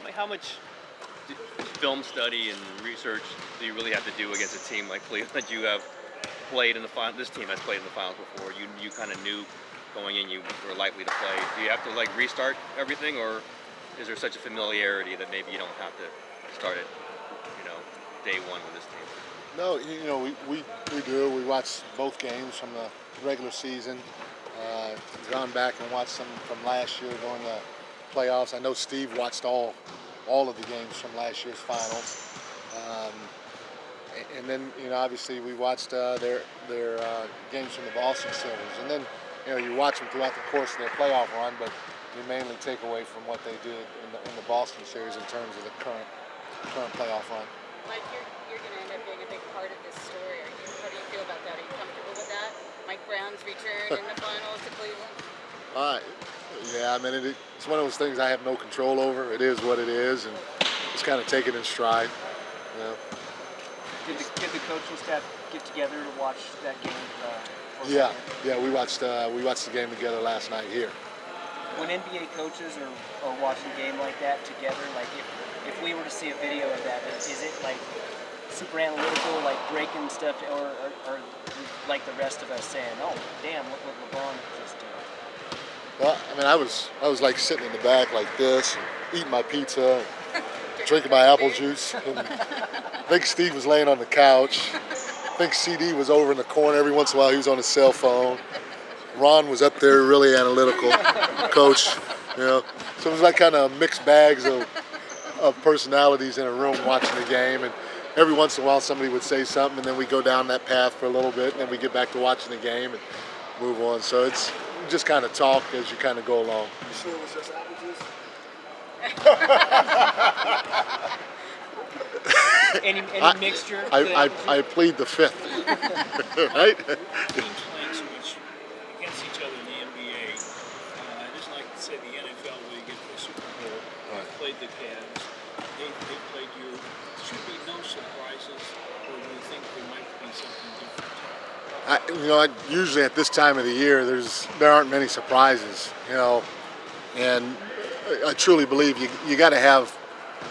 Like how much film study and research do you really have to do against a team like Cleveland that you have played in the final? This team has played in the finals before. You kind of knew going in you were likely to play. Do you have to like restart everything, or is there such a familiarity that maybe you don't have to start it, day one with this team? No, we do. We watch both games from the regular season. Gone back and watched some from last year during the playoffs. I know Steve watched all of the games from last year's finals. Um, and then, obviously we watched their games from the Boston series. And then, you watch them throughout the course of their playoff run, but you mainly take away from what they did in the Boston series in terms of the current playoff run. Mike, you're going to end up being a big part of this story. How do you feel about that? Are you comfortable with that? Mike Brown's return in the finals to Cleveland? Yeah, I mean, it's one of those things I have no control over. It is what it is, and just kind of take it in stride. Did the coaching staff get together to watch that game? Yeah, we watched the game together last night here. When NBA coaches are watching a game like that together, like if we were to see a video of that, is it like super analytical, like breaking stuff, or like the rest of us saying, "Oh, damn, look what LeBron just did"? Well, I mean, I was like sitting in the back like this, and eating my pizza, and drinking my apple juice. And I think Steve was laying on the couch. I think CD was over in the corner. Every once in a while, he was on his cell phone. Ron was up there, really analytical, coach. So it was like kind of mixed bags of personalities in a room watching the game. And every once in a while, somebody would say something, and then we go down that path for a little bit, and then we get back to watching the game and move on. So it's just kind of talk as you kind of go along. You sure it was just apple juice? Any mixture? I plead the fifth, right? Teams playing so much against each other in the NBA. Just like say the NFL, where you get to the Super Bowl. Right. Played the Cavs. They played you. Should be no surprises, or do you think there might be something different? Usually at this time of the year, there aren't many surprises, and I truly believe you got to have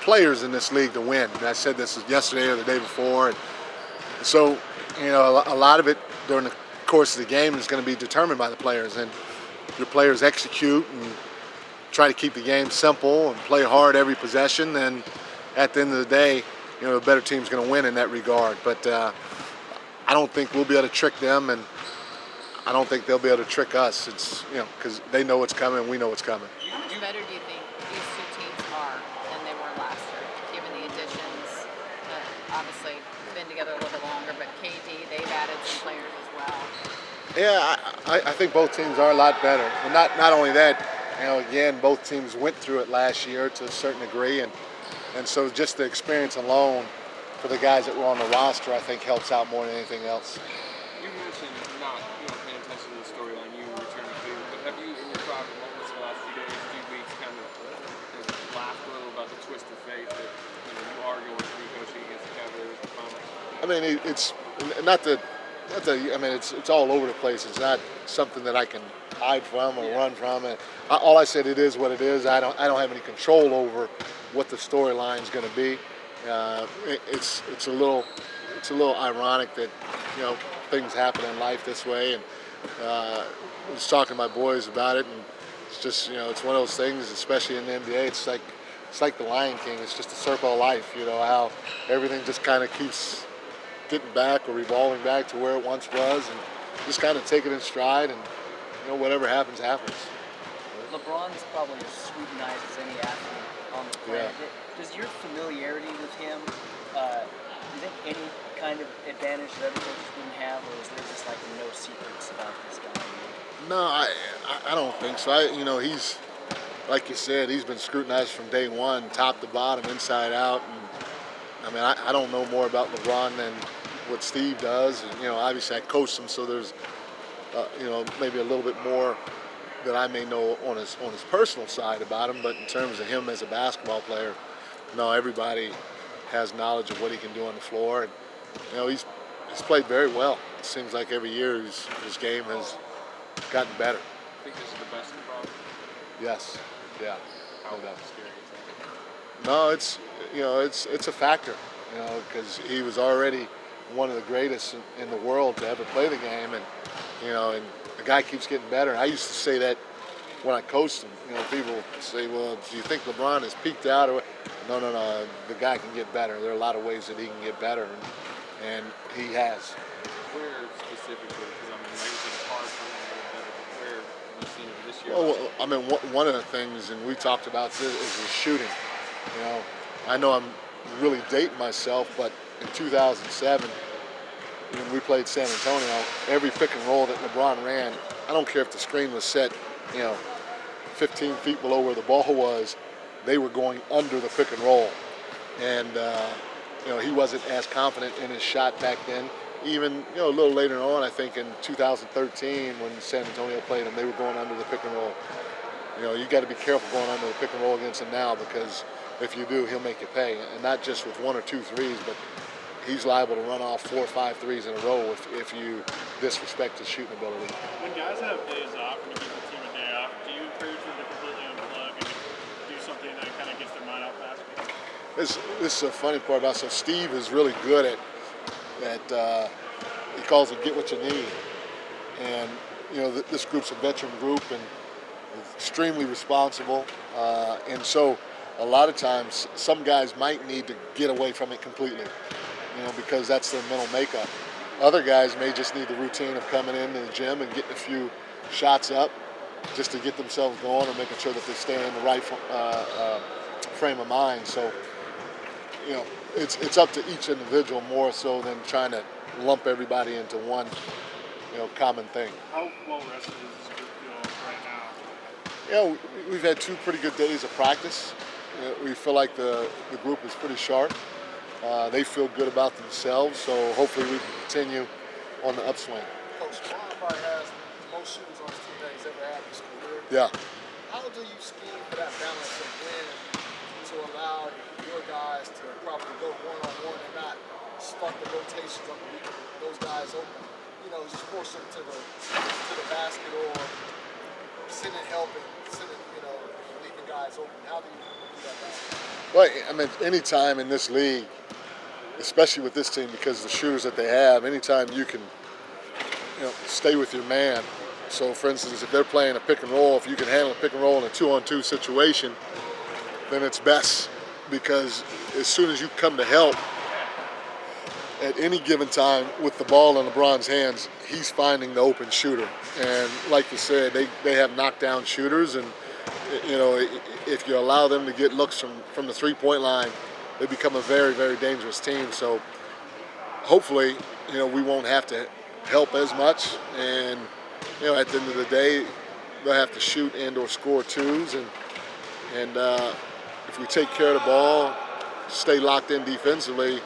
players in this league to win. And I said this yesterday or the day before, and so a lot of it during the course of the game is going to be determined by the players, and if your players execute and try to keep the game simple and play hard every possession, then at the end of the day, the better team's going to win in that regard. But I don't think we'll be able to trick them, and I don't think they'll be able to trick us. It's because they know what's coming, we know what's coming. How much better do you think these two teams are than they were last year, given the additions? Obviously, been together a little bit longer, but KD, they've added some players as well. Yeah, I think both teams are a lot better. And not only that, again, both teams went through it last year to a certain degree, and so just the experience alone for the guys that were on the roster, I think helps out more than anything else. You mentioned not paying attention to the storyline, you returning to Cleveland, but have you, in your private moments the last few days, few weeks, kind of laughed a little about the twist of fate that you argue with negotiating against the Cavaliers in the finals? I mean, it's not the. I mean, it's all over the place. It's not something that I can hide from or run from. And all I said, it is what it is. I don't have any control over what the storyline's going to be. It's a little ironic that things happen in life this way. And I was talking to my boys about it, and it's just it's one of those things, especially in the NBA. It's like the Lion King. It's just a circle of life. How everything just kind of keeps getting back or revolving back to where it once was, and just kind of take it in stride, and whatever happens, happens. LeBron's probably as scrutinized as any athlete on the planet. Yeah. Does your familiarity with him, is it any kind of advantage that other coaches wouldn't have, or is there just like no secrets about this guy? No, I don't think so. He's, like you said, he's been scrutinized from day one, top to bottom, inside out. And I mean, I don't know more about LeBron than what Steve does. And, obviously I coached him, so there's, maybe a little bit more that I may know on his personal side about him. But in terms of him as a basketball player, no, everybody has knowledge of what he can do on the floor. And, he's played very well. It seems like every year his game has gotten better. I think this is the best LeBron. Yes, yeah. How No doubt. scary is that? No, it's a factor, because he was already one of the greatest in the world to ever play the game, and and the guy keeps getting better. I used to say that when I coached him. People say, "Well, do you think LeBron has peaked out?" Or no, no, no. The guy can get better. There are a lot of ways that he can get better, and he has. Where specifically? Because I mean, like you said, it's hard for him to get better, but where have you seen him this year? Well, I mean, one of the things, and we talked about this, is his shooting. I know I'm really dating myself, but in 2007, when we played San Antonio, every pick and roll that LeBron ran, I don't care if the screen was set, 15 feet below where the ball was, they were going under the pick and roll. And, he wasn't as confident in his shot back then. Even, a little later on, I think in 2013 when San Antonio played him, they were going under the pick and roll. You got to be careful going under the pick and roll against him now, because if you do, he'll make you pay. And not just with 1 or 2 threes, but he's liable to run off 4 or 5 threes in a row if you disrespect his shooting ability. When guys have days off, when you give the team a day off, do you encourage them to completely unplug and do something that kind of gets their mind off basketball? This is a funny part about it. So Steve is really good at he calls it get what you need. And, this group's a veteran group and extremely responsible. And so a lot of times some guys might need to get away from it completely, because that's their mental makeup. Other guys may just need the routine of coming into the gym and getting a few shots up just to get themselves going, or making sure that they stay in the right frame of mind. So, it's up to each individual more so than trying to lump everybody into one, common thing. How well rested does this group feel right now? We've had 2 pretty good days of practice. We feel like the group is pretty sharp. They feel good about themselves, so hopefully we can continue on the upswing. Coach, Ron probably has the most shooters on his team that he's ever had in his career. Yeah. How do you scheme for that balance of when to allow your guys to probably go one-on-one and not start the rotations of leaving those guys open? Just force them to the basket, or sending help and leaving guys open. How do you do that balance? Well, I mean, anytime in this league, especially with this team, because of the shooters that they have, anytime you can, stay with your man. So, for instance, if they're playing a pick and roll, if you can handle a pick and roll in a 2-on-2 situation, then it's best, because as soon as you come to help, at any given time with the ball in LeBron's hands, he's finding the open shooter. And like you said, they have knockdown shooters, and if you allow them to get looks from the 3-point line, they become a very, very dangerous team. So hopefully, we won't have to help as much, and at the end of the day, they'll have to shoot and or score twos, and if we take care of the ball, stay locked in defensively,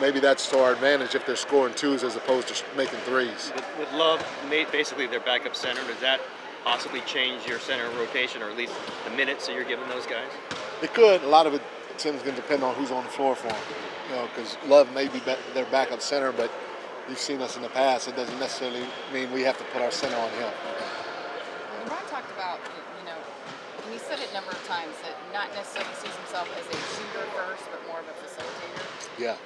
maybe that's to our advantage if they're scoring twos as opposed to making threes. With Love made basically their backup center, does that possibly change your center rotation, or at least the minutes that you're giving those guys? It could. A lot of it, Tim's going to depend on who's on the floor for them. Because Love may be their backup center, but you've seen us in the past. It doesn't necessarily mean we have to put our center on him. LeBron talked about, and he said it a number of times, that not necessarily sees himself as a shooter first, but more of a facilitator. Yeah.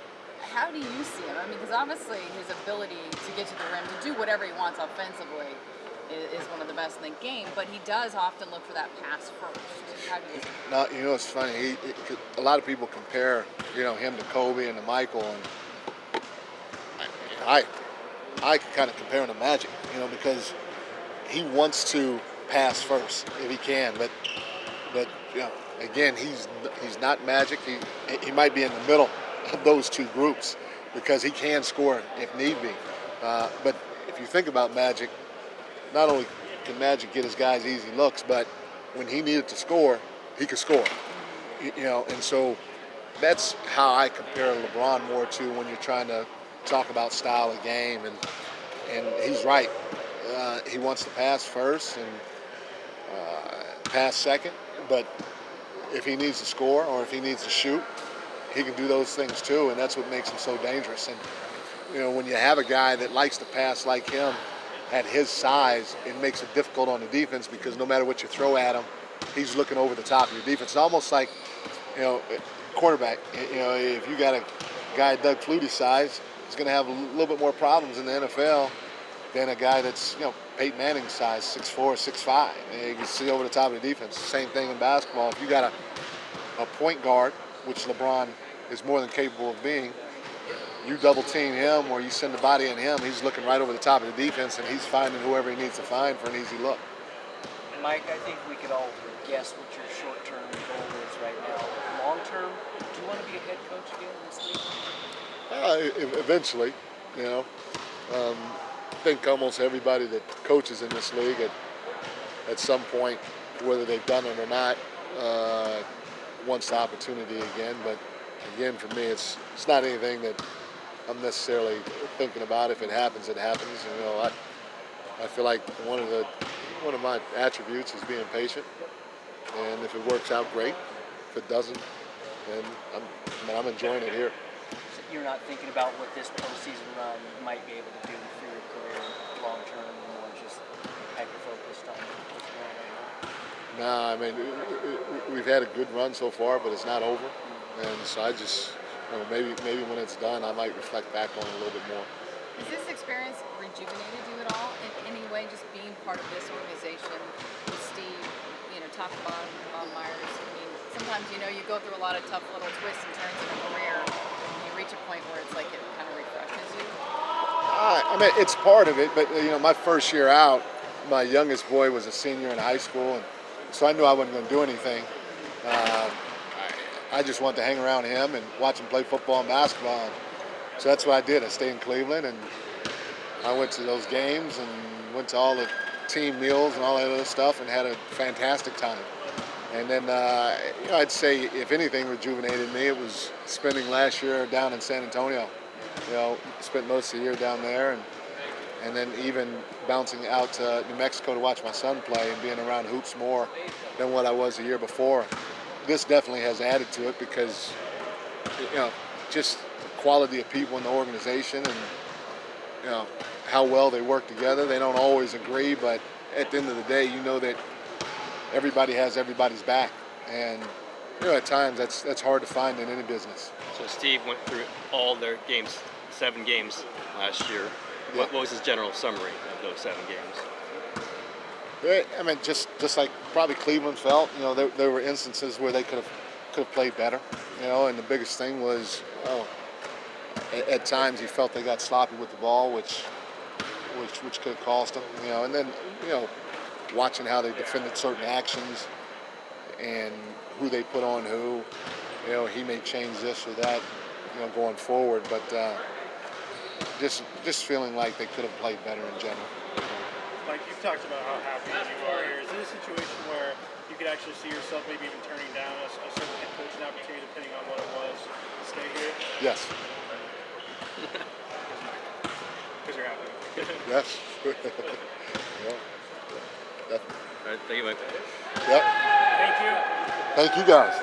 How do you see him? I mean, because obviously his ability to get to the rim, to do whatever he wants offensively, is one of the best in the game, but he does often look for that pass first. How do you see him? No, it's funny. A lot of people compare, him to Kobe and to Michael, and I kind of compare him to Magic, because he wants to pass first if he can, but again, he's not Magic. He might be in the middle of those 2 groups, because he can score if need be. But if you think about Magic, not only can Magic get his guys easy looks, but when he needed to score, he could score. And so that's how I compare LeBron more to when you're trying to talk about style of game. And he's right. He wants to pass first and pass second, but if he needs to score or if he needs to shoot, he can do those things too, and that's what makes him so dangerous. And when you have a guy that likes to pass like him at his size, it makes it difficult on the defense, because no matter what you throw at him, he's looking over the top of your defense. It's almost like you know, quarterback. You know, if you got a guy Doug Flutie size, he's going to have a little bit more problems in the NFL than a guy that's, you know, Peyton Manning size, 6'4", 6'5". And you can see over the top of the defense. Same thing in basketball. If you got a point guard, which LeBron is more than capable of being, you double team him or you send the body in him, he's looking right over the top of the defense and he's finding whoever he needs to find for an easy look. Mike, I think we could all guess what your short-term goal is right now. Long-term, do you want to be a head coach again in this league? Eventually, you know. I think almost everybody that coaches in this league at some point, whether they've done it or not, wants the opportunity again. But again, for me, it's not anything that I'm necessarily thinking about. If it happens, it happens. You know, I feel like one of my attributes is being patient, and if it works out, great. If it doesn't, then I'm enjoying it here. So you're not thinking about what this postseason run might be able to do for your career long term, and more just hyper focused on what's going on right now? No, I mean, we've had a good run so far, but it's not over. And so I just, you know, maybe when it's done, I might reflect back on it a little bit more. Has this experience rejuvenated you at all in any way, just being part of this organization with Steve, you know, top to bottom, Bob Myers? I mean, sometimes, you know, you go through a lot of tough little twists and turns in a career, and you reach a point where it's like it kind of refreshes you. I mean, it's part of it, but, you know, my first year out, my youngest boy was a senior in high school, and so I knew I wasn't going to do anything. I just wanted to hang around him and watch him play football and basketball. And so that's what I did. I stayed in Cleveland, and I went to those games and went to all the team meals and all that other stuff and had a fantastic time. And then, you know, I'd say if anything rejuvenated me, it was spending last year down in San Antonio. You know, spent most of the year down there, and then even bouncing out to New Mexico to watch my son play and being around hoops more than what I was the year before. This definitely has added to it because, you know, just the quality of people in the organization and, you know, how well they work together. They don't always agree, but at the end of the day, you know that everybody has everybody's back. And, you know, at times that's hard to find in any business. So Steve went through all their games, 7 games last year. Yeah. What was his general summary of those 7 games? I mean, just like probably Cleveland felt, you know, there were instances where they could have played better, you know, and the biggest thing was, at times he felt they got sloppy with the ball, which could have cost them, you know, and then, you know, watching how they defended certain actions and who they put on who, you know, he may change this or that, you know, going forward, but just feeling like they could have played better in general. Like, you've talked about how happy you are here. Is it a situation where you could actually see yourself maybe even turning down a certain head coaching opportunity depending on what it was to stay here? Yes. Because you're happy. Yes. Yeah. Definitely. All right, thank you, Mike. Yep. Thank you. Thank you guys.